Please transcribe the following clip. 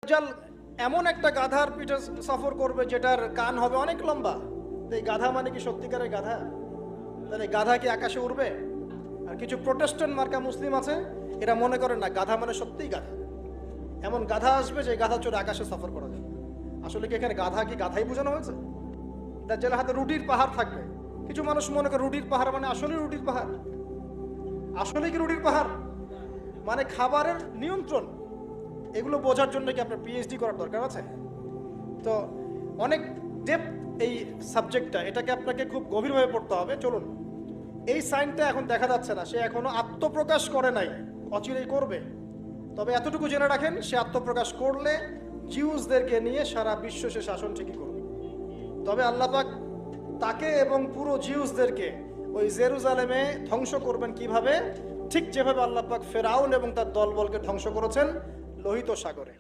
দাজ্জাল এমন একটা গাধার পিঠে সফর করবে যেটার কান হবে অনেক লম্বা। এই গাধা মানে কি সত্যিকারের গাধা? তাহলে গাধা কি আকাশে উড়বে? আর কিছু প্রোটেস্ট্যান্ট মার্কা মুসলিম আছে, এরা মনে করে না গাধা মানে সত্যিই গাধা। এমন গাধা আসবে যে গাধা চড়ে আকাশে সফর করা যাবে। আসলে কি এখানে গাধা কি গাধাই বোঝানো হয়েছে? দাজ্জালের হাতে রুটির পাহাড় থাকবে। কিছু মানুষ মনে করে রুটির পাহাড় মানে আসলে রুটির পাহাড়। আসলে কি রুটির পাহাড় মানে খাবারের নিয়ন্ত্রণ? এগুলো বোঝার জন্য কি আপনার পিএইচডি করার দরকার আছে? তো অনেক ডেপথ এই সাবজেক্টটা, এটাকে আপনাকে খুব গভীরভাবে পড়তে হবে। চলুন, এই সাইনটা এখন দেখা যাচ্ছে না, সে এখনো আত্মপ্রকাশ করে নাই, অচিরেই করবে। তবে এতটুকু জেনে রাখেন, সে আত্মপ্রকাশ করলে জিউসদেরকে নিয়ে সারা বিশ্ব সে শাসন ঠিকই করবে। তবে আল্লাহ পাক তাকে এবং পুরো জিউসদেরকে ওই জেরুজালেমে ধ্বংস করবেন কিভাবে? ঠিক যেভাবে আল্লাহ পাক ফেরাউন এবং তার দলবলকে ধ্বংস করেছেন লোহিত সাগরে।